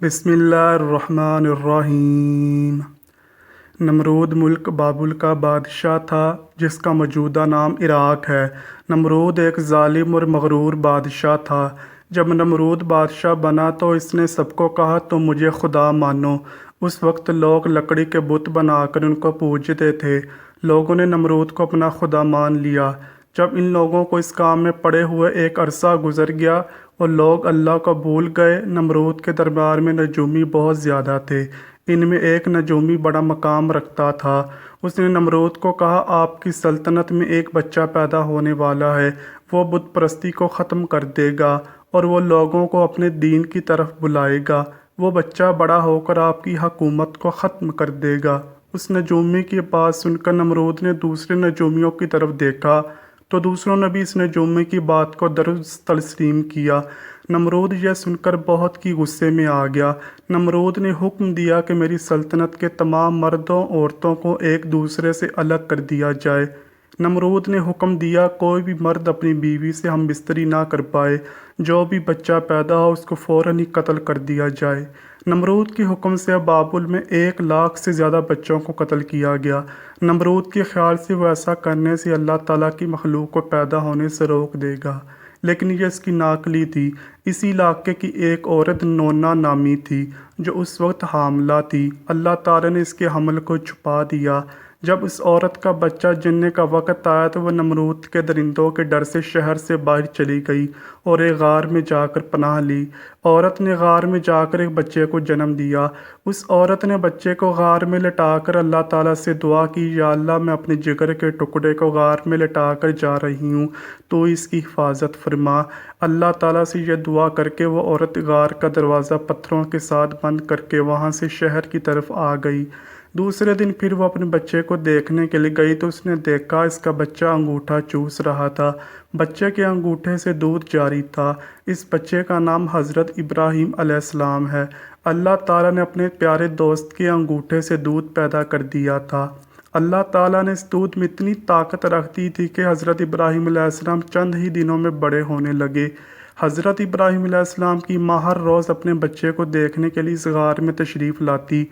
بسم اللہ الرحمن الرحیم۔ نمرود ملک بابل کا بادشاہ تھا جس کا موجودہ نام عراق ہے۔ نمرود ایک ظالم اور مغرور بادشاہ تھا۔ جب نمرود بادشاہ بنا تو اس نے سب کو کہا تم مجھے خدا مانو۔ اس وقت لوگ لکڑی کے بت بنا کر ان کو پوجتے تھے۔ لوگوں نے نمرود کو اپنا خدا مان لیا۔ جب ان لوگوں کو اس کام میں پڑے ہوئے ایک عرصہ گزر گیا اور لوگ اللہ کو بھول گئے، نمرود کے دربار میں نجومی بہت زیادہ تھے۔ ان میں ایک نجومی بڑا مقام رکھتا تھا۔ اس نے نمرود کو کہا آپ کی سلطنت میں ایک بچہ پیدا ہونے والا ہے، وہ بت پرستی کو ختم کر دے گا اور وہ لوگوں کو اپنے دین کی طرف بلائے گا۔ وہ بچہ بڑا ہو کر آپ کی حکومت کو ختم کر دے گا۔ اس نجومی کی بات سن کر نمرود نے دوسرے نجومیوں کی طرف دیکھا تو دوسروں نے بھی اس نجومی کی بات کو درست تسلیم کیا۔ نمرود یہ سن کر بہت کی غصے میں آ گیا۔ نمرود نے حکم دیا کہ میری سلطنت کے تمام مردوں عورتوں کو ایک دوسرے سے الگ کر دیا جائے۔ نمرود نے حکم دیا کوئی بھی مرد اپنی بیوی سے ہم بستری نہ کر پائے، جو بھی بچہ پیدا ہو اس کو فوراً ہی قتل کر دیا جائے۔ نمرود کے حکم سے بابل میں 1,00,000 سے زیادہ بچوں کو قتل کیا گیا۔ نمرود کے خیال سے وہ ایسا کرنے سے اللہ تعالیٰ کی مخلوق کو پیدا ہونے سے روک دے گا، لیکن یہ اس کی ناقلی تھی۔ اسی علاقے کی ایک عورت نونا نامی تھی جو اس وقت حاملہ تھی۔ اللہ تعالیٰ نے اس کے حمل کو چھپا دیا۔ جب اس عورت کا بچہ جننے کا وقت آیا تو وہ نمرود کے درندوں کے ڈر سے شہر سے باہر چلی گئی اور ایک غار میں جا کر پناہ لی۔ عورت نے غار میں جا کر ایک بچے کو جنم دیا۔ اس عورت نے بچے کو غار میں لٹا کر اللہ تعالیٰ سے دعا کی، یا اللہ میں اپنے جگر کے ٹکڑے کو غار میں لٹا کر جا رہی ہوں، تو اس کی حفاظت فرما۔ اللہ تعالیٰ سے یہ دعا کر کے وہ عورت غار کا دروازہ پتھروں کے ساتھ بند کر کے وہاں سے شہر کی طرف آ گئی۔ دوسرے دن پھر وہ اپنے بچے کو دیکھنے کے لیے گئی تو اس نے دیکھا اس کا بچہ انگوٹھا چوس رہا تھا۔ بچے کے انگوٹھے سے دودھ جاری تھا۔ اس بچے کا نام حضرت ابراہیم علیہ السلام ہے۔ اللہ تعالیٰ نے اپنے پیارے دوست کے انگوٹھے سے دودھ پیدا کر دیا تھا۔ اللہ تعالیٰ نے اس دودھ میں اتنی طاقت رکھ دی تھی کہ حضرت ابراہیم علیہ السلام چند ہی دنوں میں بڑے ہونے لگے۔ حضرت ابراہیم علیہ السلام کی ماں ہر روز اپنے بچے کو دیکھنے کے لیے اس غار میں تشریف لاتی۔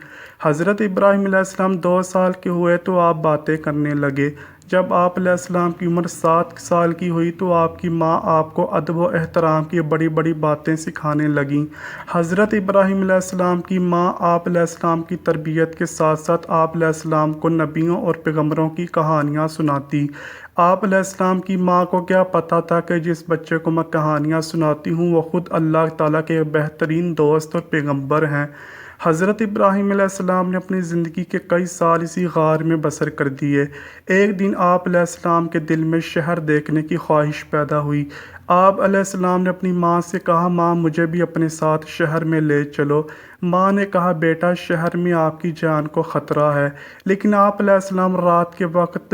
حضرت ابراہیم علیہ السلام 2 سال کے ہوئے تو آپ باتیں کرنے لگے۔ جب آپ علیہ السلام کی عمر 7 سال کی ہوئی تو آپ کی ماں آپ کو ادب و احترام کی بڑی بڑی باتیں سکھانے لگیں۔ حضرت ابراہیم علیہ السلام کی ماں آپ علیہ السلام کی تربیت کے ساتھ ساتھ آپ علیہ السلام کو نبیوں اور پیغمبروں کی کہانیاں سناتی۔ آپ علیہ السلام کی ماں کو کیا پتہ تھا کہ جس بچے کو میں کہانیاں سناتی ہوں وہ خود اللہ تعالیٰ کے بہترین دوست اور پیغمبر ہیں۔ حضرت ابراہیم علیہ السلام نے اپنی زندگی کے کئی سال اسی غار میں بسر کر دیے۔ ایک دن آپ علیہ السلام کے دل میں شہر دیکھنے کی خواہش پیدا ہوئی۔ آپ علیہ السلام نے اپنی ماں سے کہا ماں مجھے بھی اپنے ساتھ شہر میں لے چلو۔ ماں نے کہا بیٹا شہر میں آپ کی جان کو خطرہ ہے، لیکن آپ علیہ السلام رات کے وقت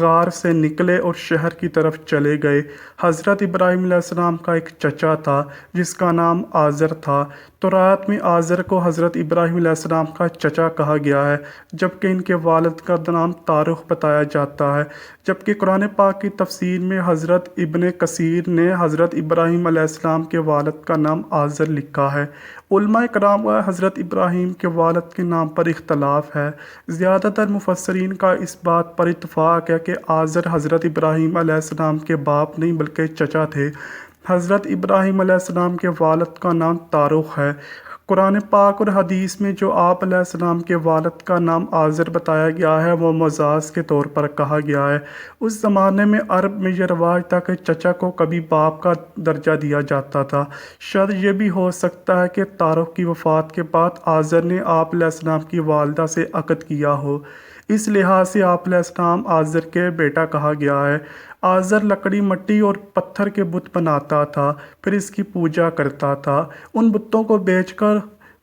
غار سے نکلے اور شہر کی طرف چلے گئے۔ حضرت ابراہیم علیہ السلام کا ایک چچا تھا جس کا نام آزر تھا، تو رات میں آزر کو حضرت ابراہیم علیہ السلام کا چچا کہا گیا ہے، جبکہ ان کے والد کا نام طارق بتایا جاتا ہے۔ جبکہ قرآن پاک کی تفسیر میں حضرت ابن کثیر نے حضرت ابراہیم علیہ السلام کے والد کا نام آزر لکھا ہے۔ علماء کرام کا حضرت ابراہیم کے والد کے نام پر اختلاف ہے۔ زیادہ تر مفسرین کا اس بات پر اتفاق ہے کہ آزر حضرت ابراہیم علیہ السلام کے باپ نہیں بلکہ چچا تھے۔ حضرت ابراہیم علیہ السلام کے والد کا نام طارق ہے۔ قرآن پاک اور حدیث میں جو آپ علیہ السلام کے والد کا نام آزر بتایا گیا ہے وہ مجاز کے طور پر کہا گیا ہے۔ اس زمانے میں عرب میں یہ رواج تھا کہ چچا کو کبھی باپ کا درجہ دیا جاتا تھا۔ شاید یہ بھی ہو سکتا ہے کہ طارق کی وفات کے بعد آزر نے آپ علیہ السلام کی والدہ سے عقد کیا ہو، اس لحاظ سے آپ علیہ السلام آزر کے بیٹا کہا گیا ہے۔ آزر لکڑی مٹی اور پتھر کے بت بناتا تھا، پھر اس کی پوجا کرتا تھا۔ ان بتوں کو بیچ کر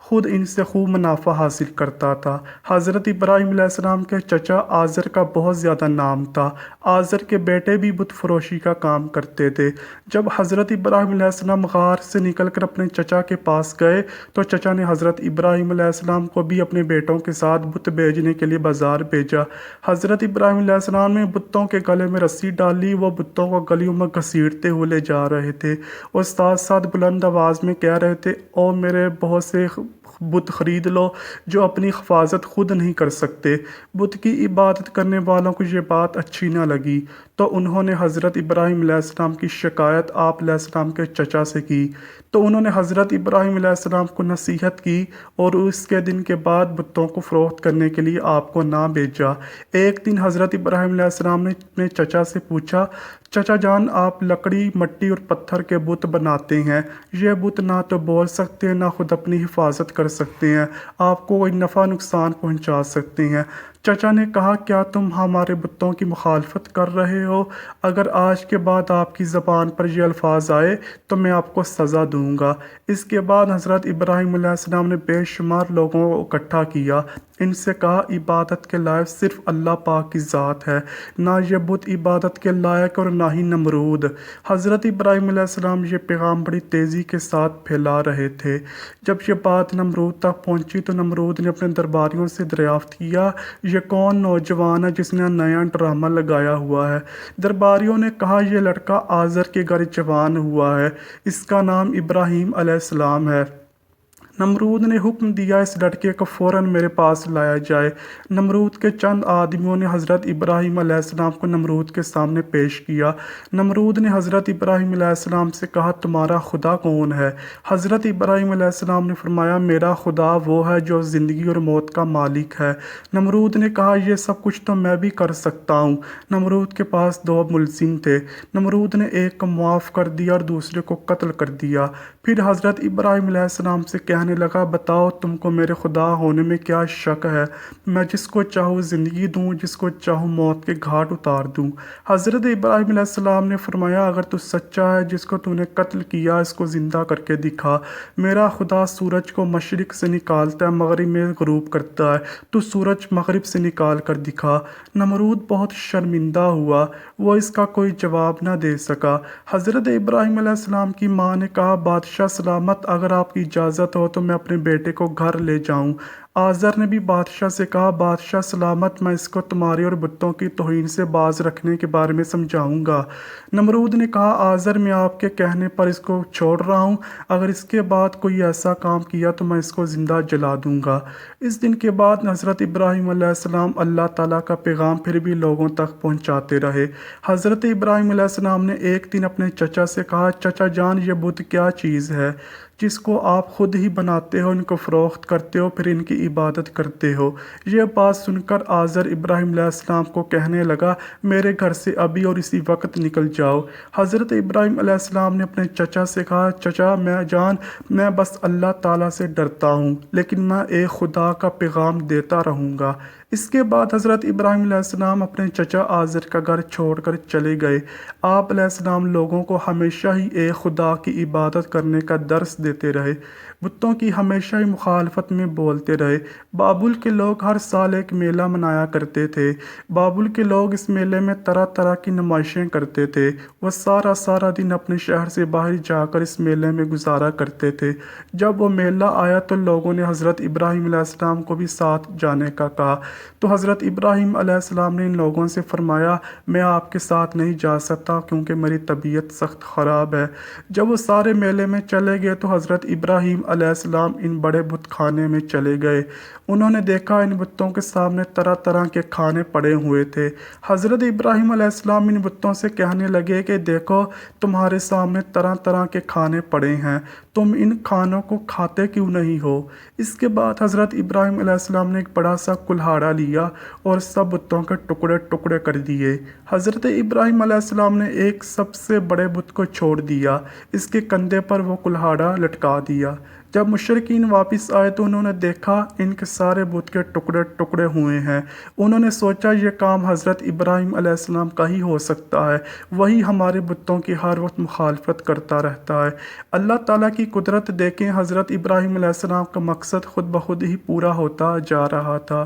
خود ان سے خوب منافع حاصل کرتا تھا۔ حضرت ابراہیم علیہ السلام کے چچا آزر کا بہت زیادہ نام تھا۔ آزر کے بیٹے بھی بت فروشی کا کام کرتے تھے۔ جب حضرت ابراہیم علیہ السلام غار سے نکل کر اپنے چچا کے پاس گئے تو چچا نے حضرت ابراہیم علیہ السلام کو بھی اپنے بیٹوں کے ساتھ بت بیچنے کے لیے بازار بھیجا۔ حضرت ابراہیم علیہ السلام نے بتوں کے گلے میں رسی ڈالی، وہ بتوں کو گلیوں میں گھسیٹتے ہوئے لے جا رہے تھے اور ساتھ ساتھ بلند آواز میں کہہ رہے تھے او میرے بہت سے بت خرید لو جو اپنی حفاظت خود نہیں کر سکتے۔ بت کی عبادت کرنے والوں کو یہ بات اچھی نہ لگی تو انہوں نے حضرت ابراہیم علیہ السلام کی شکایت آپ علیہ السلام کے چچا سے کی، تو انہوں نے حضرت ابراہیم علیہ السلام کو نصیحت کی اور اس کے دن کے بعد بتوں کو فروخت کرنے کے لیے آپ کو نہ بھیجا۔ ایک دن حضرت ابراہیم علیہ السلام نے اپنے چچا سے پوچھا، چچا جان آپ لکڑی، مٹی اور پتھر کے بت بناتے ہیں، یہ بت نہ تو بول سکتے نہ خود اپنی حفاظت کر سکتے ہیں، آپ کو کوئی نفع نقصان پہنچا سکتے ہیں۔ چچا نے کہا کیا تم ہمارے بتوں کی مخالفت کر رہے ہو؟ اگر آج کے بعد آپ کی زبان پر یہ الفاظ آئے تو میں آپ کو سزا دوں گا۔ اس کے بعد حضرت ابراہیم علیہ السلام نے بے شمار لوگوں کو اکٹھا کیا، ان سے کہا عبادت کے لائق صرف اللہ پاک کی ذات ہے، نہ یہ بت عبادت کے لائق اور نہ ہی نمرود۔ حضرت ابراہیم علیہ السلام یہ پیغام بڑی تیزی کے ساتھ پھیلا رہے تھے۔ جب یہ بات نمرود تک پہنچی تو نمرود نے اپنے درباریوں سے دریافت کیا یہ کون نوجوان ہے جس نے نیا ڈرامہ لگایا ہوا ہے؟ درباریوں نے کہا یہ لڑکا آزر کے گھر جوان ہوا ہے، اس کا نام ابراہیم علیہ السلام ہے۔ نمرود نے حکم دیا اس لڑکے کو فوراً میرے پاس لایا جائے۔ نمرود کے چند آدمیوں نے حضرت ابراہیم علیہ السلام کو نمرود کے سامنے پیش کیا۔ نمرود نے حضرت ابراہیم علیہ السلام سے کہا تمہارا خدا کون ہے؟ حضرت ابراہیم علیہ السلام نے فرمایا میرا خدا وہ ہے جو زندگی اور موت کا مالک ہے۔ نمرود نے کہا یہ سب کچھ تو میں بھی کر سکتا ہوں۔ نمرود کے پاس دو ملزم تھے، نمرود نے ایک کو معاف کر دیا اور دوسرے کو قتل کر دیا۔ پھر حضرت ابراہیم علیہ السلام سے کہنے لگا بتاؤ تم کو میرے خدا ہونے میں کیا شک ہے؟ میں جس کو چاہوں زندگی دوں، جس کو چاہوں موت کے گھاٹ اتار دوں۔ حضرت ابراہیم علیہ السلام نے فرمایا اگر تو سچا ہے جس کو تو نے قتل کیا اس کو زندہ کر کے دکھا۔ میرا خدا سورج کو مشرق سے نکالتا ہے مغرب میں غروب کرتا ہے، تو سورج مغرب سے نکال کر دکھا۔ نمرود بہت شرمندہ ہوا، وہ اس کا کوئی جواب نہ دے سکا۔ حضرت ابراہیم علیہ السلام کی ماں نے کہا بادشاہ سلامت، اگر آپ کی اجازت ہو تو میں اپنے بیٹے کو گھر لے جاؤں۔ آزر نے بھی بادشاہ سے کہا بادشاہ سلامت، میں اس کو تمہاری اور بتوں کی توہین سے باز رکھنے کے بارے میں سمجھاؤں گا۔ نمرود نے کہا آزر میں آپ کے کہنے پر اس کو چھوڑ رہا ہوں، اگر اس کے بعد کوئی ایسا کام کیا تو میں اس کو زندہ جلا دوں گا۔ اس دن کے بعد حضرت ابراہیم علیہ السلام اللہ تعالیٰ کا پیغام پھر بھی لوگوں تک پہنچاتے رہے۔ حضرت ابراہیم علیہ السلام نے ایک دن اپنے چچا سے کہا چچا جان یہ بت کیا چیز ہے جس کو آپ خود ہی بناتے ہو، ان کو فروخت کرتے ہو پھر ان کی عبادت کرتے ہو؟ یہ بات سن کر آزر ابراہیم علیہ السلام کو کہنے لگا میرے گھر سے ابھی اور اسی وقت نکل جاؤ۔ حضرت ابراہیم علیہ السلام نے اپنے چچا سے کہا چچا میں بس اللہ تعالیٰ سے ڈرتا ہوں، لیکن میں ایک خدا کا پیغام دیتا رہوں گا۔ اس کے بعد حضرت ابراہیم علیہ السلام اپنے چچا آزر کا گھر چھوڑ کر چلے گئے۔ آپ علیہ السلام لوگوں کو ہمیشہ ہی ایک خدا کی عبادت کرنے کا درس دیتے رہے، بتوں کی ہمیشہ ہی مخالفت میں بولتے رہے۔ بابل کے لوگ ہر سال ایک میلہ منایا کرتے تھے۔ بابل کے لوگ اس میلے میں طرح طرح کی نمائشیں کرتے تھے۔ وہ سارا دن اپنے شہر سے باہر جا کر اس میلے میں گزارا کرتے تھے۔ جب وہ میلہ آیا تو لوگوں نے حضرت ابراہیم علیہ السلام کو بھی ساتھ جانے کا کہا، تو حضرت ابراہیم علیہ السلام نے ان لوگوں سے فرمایا میں آپ کے ساتھ نہیں جا سکتا کیونکہ میری طبیعت سخت خراب ہے۔ جب وہ سارے میلے میں چلے گئے تو حضرت ابراہیم علیہ السلام ان بڑے بت خانے میں چلے گئے۔ انہوں نے دیکھا ان بتوں کے سامنے طرح طرح کے کھانے پڑے ہوئے تھے۔ حضرت ابراہیم علیہ السلام ان بتوں سے کہنے لگے کہ دیکھو تمہارے سامنے طرح طرح کے کھانے پڑے ہیں، تم ان کھانوں کو کھاتے کیوں نہیں ہو؟ اس کے بعد حضرت ابراہیم علیہ السلام نے ایک بڑا سا کلہاڑا لیا اور سب بتوں کے ٹکڑے ٹکڑے کر دیے۔ حضرت ابراہیم علیہ السلام نے ایک سب سے بڑے بت کو چھوڑ دیا، اس کے کندھے پر وہ کلہاڑا لٹکا دیا۔ جب مشرکین واپس آئے تو انہوں نے دیکھا ان کے سارے بت کے ٹکڑے ٹکڑے ہوئے ہیں۔ انہوں نے سوچا یہ کام حضرت ابراہیم علیہ السلام کا ہی ہو سکتا ہے، وہی ہمارے بتوں کی ہر وقت مخالفت کرتا رہتا ہے۔ اللہ تعالیٰ کی قدرت دیکھیں، حضرت ابراہیم علیہ السلام کا مقصد خود بخود ہی پورا ہوتا جا رہا تھا۔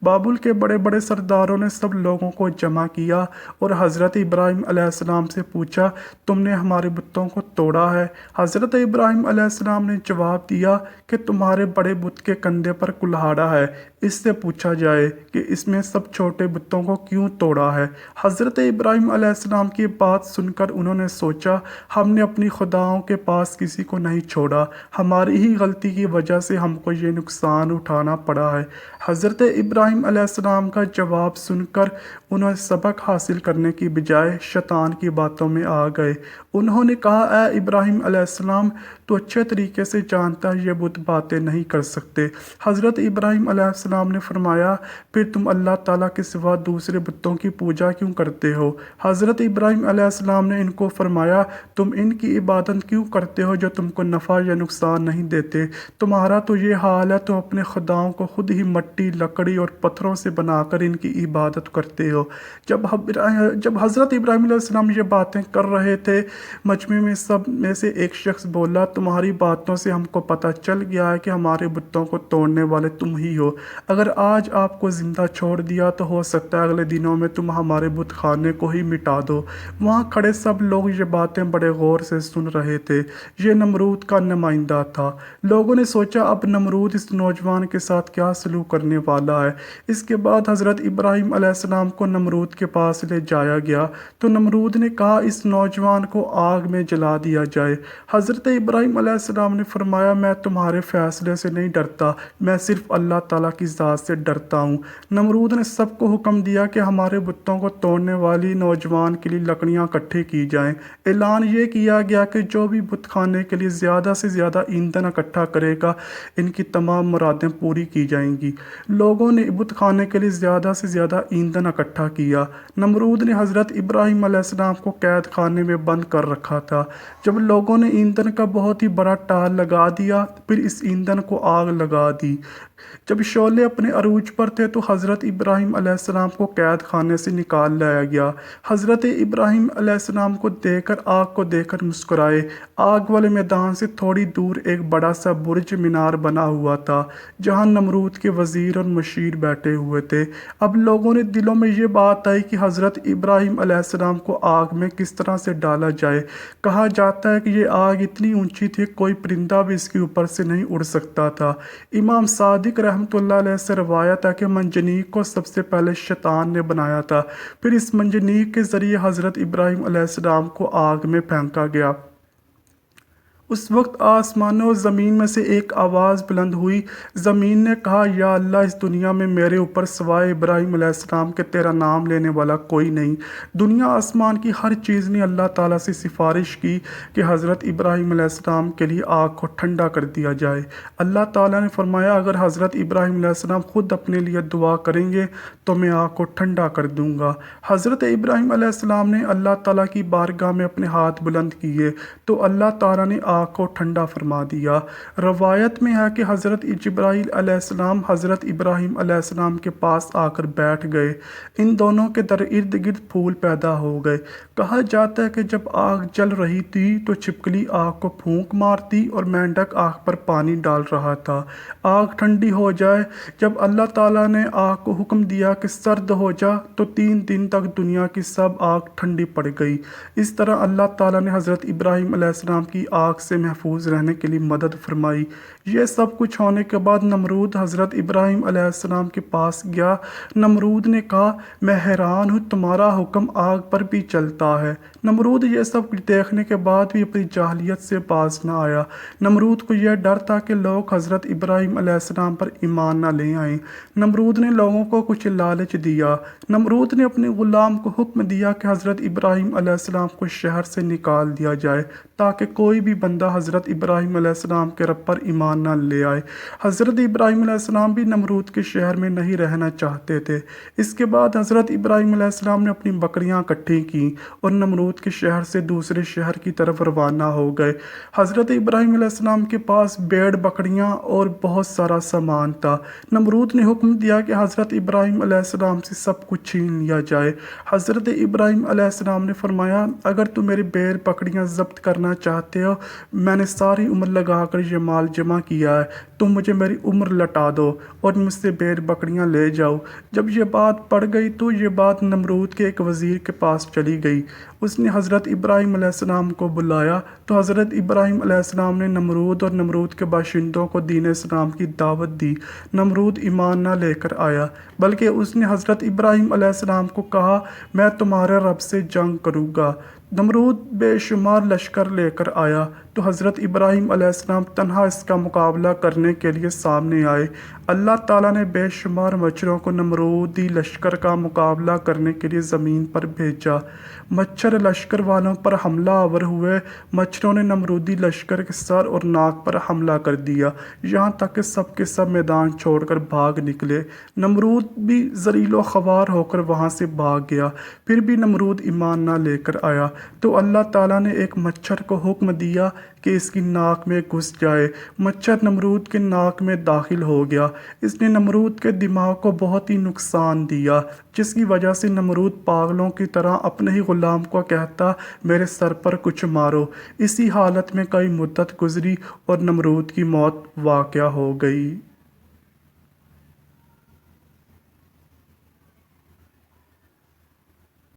بابل کے بڑے بڑے سرداروں نے سب لوگوں کو جمع کیا اور حضرت ابراہیم علیہ السلام سے پوچھا تم نے ہمارے بتوں کو توڑا ہے؟ حضرت ابراہیم علیہ السلام نے جواب دیا کہ تمہارے بڑے بت کے کندھے پر کلہاڑا ہے، اس سے پوچھا جائے کہ اس میں سب چھوٹے بتوں کو کیوں توڑا ہے۔ حضرت ابراہیم علیہ السلام کی بات سن کر انہوں نے سوچا، ہم نے اپنی خداؤں کے پاس کسی کو نہیں چھوڑا، ہماری ہی غلطی کی وجہ سے ہم کو یہ نقصان اٹھانا پڑا ہے۔ حضرت ابراہیم علیہ السلام کا جواب سن کر انہیں سبق حاصل کرنے کی بجائے شیطان کی باتوں میں آ گئے۔ انہوں نے کہا، اے ابراہیم علیہ السلام، تو اچھے طریقے سے جانتا ہے یہ بت باتیں نہیں کر سکتے۔ حضرت ابراہیم علیہ السلام نے فرمایا، پھر تم اللہ تعالیٰ کے سوا دوسرے بتوں کی پوجا کیوں کرتے ہو؟ حضرت ابراہیم علیہ السلام نے ان کو فرمایا، تم ان کی عبادت کیوں کرتے ہو جو تم کو نفع یا نقصان نہیں دیتے؟ تمہارا تو یہ حال ہے، تم اپنے خداؤں کو خود ہی مٹی، لکڑی اور پتھروں سے بنا کر ان کی عبادت کرتے ہو۔ جب حضرت ابراہیم علیہ السلام یہ باتیں کر رہے تھے، مجمع میں سب میں سے ایک شخص بولا، تمہاری باتوں سے ہم کو پتہ چل گیا ہے کہ ہمارے بتوں کو توڑنے والے تم ہی ہو۔ اگر آج آپ کو زندہ چھوڑ دیا تو ہو سکتا ہے اگلے دنوں میں تم ہمارے بت خانے کو ہی مٹا دو۔ وہاں کھڑے سب لوگ یہ باتیں بڑے غور سے سن رہے تھے۔ یہ نمرود کا نمائندہ تھا۔ لوگوں نے سوچا، اب نمرود اس نوجوان کے ساتھ کیا سلوک کرنے والا ہے۔ اس کے بعد حضرت ابراہیم علیہ السلام کو نمرود کے پاس لے جایا گیا تو نمرود نے کہا، اس نوجوان کو آگ میں جلا دیا جائے۔ حضرت ابراہیم علیہ السلام نے فرمایا، میں تمہارے فیصلے سے نہیں ڈرتا، میں صرف اللہ تعالیٰ کی ذات سے ڈرتا ہوں۔ نمرود نے سب کو حکم دیا کہ ہمارے بتوں کو توڑنے والی نوجوان کے لیے لکڑیاں اکٹھی کی جائیں۔ اعلان یہ کیا گیا کہ جو بھی بت خانے کے لیے زیادہ سے زیادہ ایندھن اکٹھا کرے گا، ان کی تمام مرادیں پوری کی جائیں گی۔ لوگوں نے بت خانے کے لیے زیادہ سے زیادہ ایندھن اکٹھا کیا۔ نمرود نے حضرت ابراہیم علیہ السلام کو قید خانے میں بند کر رکھا تھا۔ جب لوگوں نے ایندھن کا بہت ہی بڑا ٹال لگا دیا، پھر اس ایندھن کو آگ لگا دی۔ جب شعلے اپنے عروج پر تھے تو حضرت ابراہیم علیہ السلام کو قید خانے سے نکال لایا گیا۔ حضرت ابراہیم علیہ السلام کو آگ کو دیکھ کر مسکرائے۔ آگ والے میدان سے تھوڑی دور ایک بڑا سا برج مینار بنا ہوا تھا، جہاں نمرود کے وزیر اور مشیر بیٹھے ہوئے تھے۔ اب لوگوں نے دلوں میں یہ بات آئی کہ حضرت ابراہیم علیہ السلام کو آگ میں کس طرح سے ڈالا جائے۔ کہا جاتا ہے کہ یہ آگ اتنی اونچی تھی، کوئی پرندہ بھی اس کے اوپر سے نہیں اڑ سکتا تھا۔ امام صادق رحمۃ اللہ علیہ سے روایت ہے کہ منجنیق کو سب سے پہلے شیطان نے بنایا تھا، پھر اس منجنیق کے ذریعے حضرت ابراہیم علیہ السلام کو آگ میں پھینکا گیا۔ اس وقت آسمانوں اور زمین میں سے ایک آواز بلند ہوئی۔ زمین نے کہا، یا اللہ، اس دنیا میں میرے اوپر سوائے ابراہیم علیہ السلام کے تیرا نام لینے والا کوئی نہیں۔ دنیا آسمان کی ہر چیز نے اللہ تعالیٰ سے سفارش کی کہ حضرت ابراہیم علیہ السلام کے لیے آگ کو ٹھنڈا کر دیا جائے۔ اللہ تعالیٰ نے فرمایا، اگر حضرت ابراہیم علیہ السلام خود اپنے لیے دعا کریں گے تو میں آگ کو ٹھنڈا کر دوں گا۔ حضرت ابراہیم علیہ السلام نے اللہ تعالیٰ کی بارگاہ میں اپنے ہاتھ بلند کیے تو اللہ تعالیٰ نے آگ کو ٹھنڈا فرما دیا۔ روایت میں ہے کہ حضرت جبرائیل علیہ السلام حضرت ابراہیم علیہ السلام کے پاس آ کر بیٹھ گئے۔ ان دونوں کے در ارد گرد پھول پیدا ہو گئے۔ کہا جاتا ہے کہ جب آگ جل رہی تھی تو چھپکلی آگ کو پھونک مارتی اور مینڈک آگ پر پانی ڈال رہا تھا۔ آگ ٹھنڈی ہو جائے۔ جب اللہ تعالیٰ نے آگ کو حکم دیا کہ سرد ہو جا تو 3 دن تک دنیا کی سب آگ ٹھنڈی پڑ گئی۔ اس طرح اللہ تعالیٰ نے حضرت ابراہیم علیہ السلام کی آگ سے محفوظ رہنے کے لیے مدد فرمائی۔ یہ سب کچھ ہونے کے بعد نمرود حضرت ابراہیم علیہ السلام کے پاس گیا۔ نمرود نے کہا، میں حیران ہوں، تمہارا حکم آگ پر بھی چلتا ہے۔ نمرود یہ سب کچھ دیکھنے کے بعد بھی اپنی جاہلیت سے باز نہ آیا۔ نمرود کو یہ ڈر تھا کہ لوگ حضرت ابراہیم علیہ السلام پر ایمان نہ لے آئیں۔ نمرود نے لوگوں کو کچھ لالچ دیا۔ نمرود نے اپنے غلام کو حکم دیا کہ حضرت ابراہیم علیہ السلام کو شہر سے نکال دیا جائے تاکہ کوئی بھی بندہ حضرت ابراہیم علیہ السلام کے رب پر ایمان نہ لے آئے۔ حضرت ابراہیم علیہ السلام بھی نمرود کے شہر میں نہیں رہنا چاہتے تھے۔ اس کے بعد حضرت ابراہیم علیہ السلام نے اپنی بکریاں اکٹھی کیں اور نمرود کے شہر سے دوسرے شہر کی طرف روانہ ہو گئے۔ حضرت ابراہیم علیہ السلام کے پاس بھیڑ، بکریاں اور بہت سارا سامان تھا۔ نمرود نے حکم دیا کہ حضرت ابراہیم علیہ السلام سے سب کچھ چھین لیا جائے۔ حضرت ابراہیم علیہ السلام نے فرمایا، اگر تم میری بھیڑ بکریاں ضبط کرنا چاہتے ہو میں نے ساری عمر لگا کر یہ مال جمع کیا ہے، تم مجھے میری عمر لٹا دو اور مجھ سے بھیڑ بکریاں لے جاؤ۔ جب یہ بات پڑ گئی تو یہ بات نمرود کے ایک وزیر کے پاس چلی گئی۔ اس نے حضرت ابراہیم علیہ السلام کو بلایا تو حضرت ابراہیم علیہ السلام نے نمرود اور نمرود کے باشندوں کو دین اسلام کی دعوت دی۔ نمرود ایمان نہ لے کر آیا، بلکہ اس نے حضرت ابراہیم علیہ السلام کو کہا، میں تمہارے رب سے جنگ کروں گا۔ نمرود بے شمار لشکر لے کر آیا تو حضرت ابراہیم علیہ السلام تنہا اس کا مقابلہ کرنے کے لیے سامنے آئے۔ اللہ تعالیٰ نے بے شمار مچھروں کو نمرودی لشکر کا مقابلہ کرنے کے لیے زمین پر بھیجا۔ مچھر لشکر والوں پر حملہ آور ہوئے۔ مچھروں نے نمرودی لشکر کے سر اور ناک پر حملہ کر دیا، یہاں تک کہ سب کے سب میدان چھوڑ کر بھاگ نکلے۔ نمرود بھی ذلیل و خوار ہو کر وہاں سے بھاگ گیا۔ پھر بھی نمرود ایمان نہ لے کر آیا تو اللہ تعالیٰ نے ایک مچھر کو حکم دیا کہ اس کی ناک میں گھس جائے۔ مچھر نمرود کے ناک میں داخل ہو گیا۔ اس نے نمرود کے دماغ کو بہت ہی نقصان دیا، جس کی وجہ سے نمرود پاگلوں کی طرح اپنے ہی غلام کو کہتا، میرے سر پر کچھ مارو۔ اسی حالت میں کئی مدت گزری اور نمرود کی موت واقع ہو گئی۔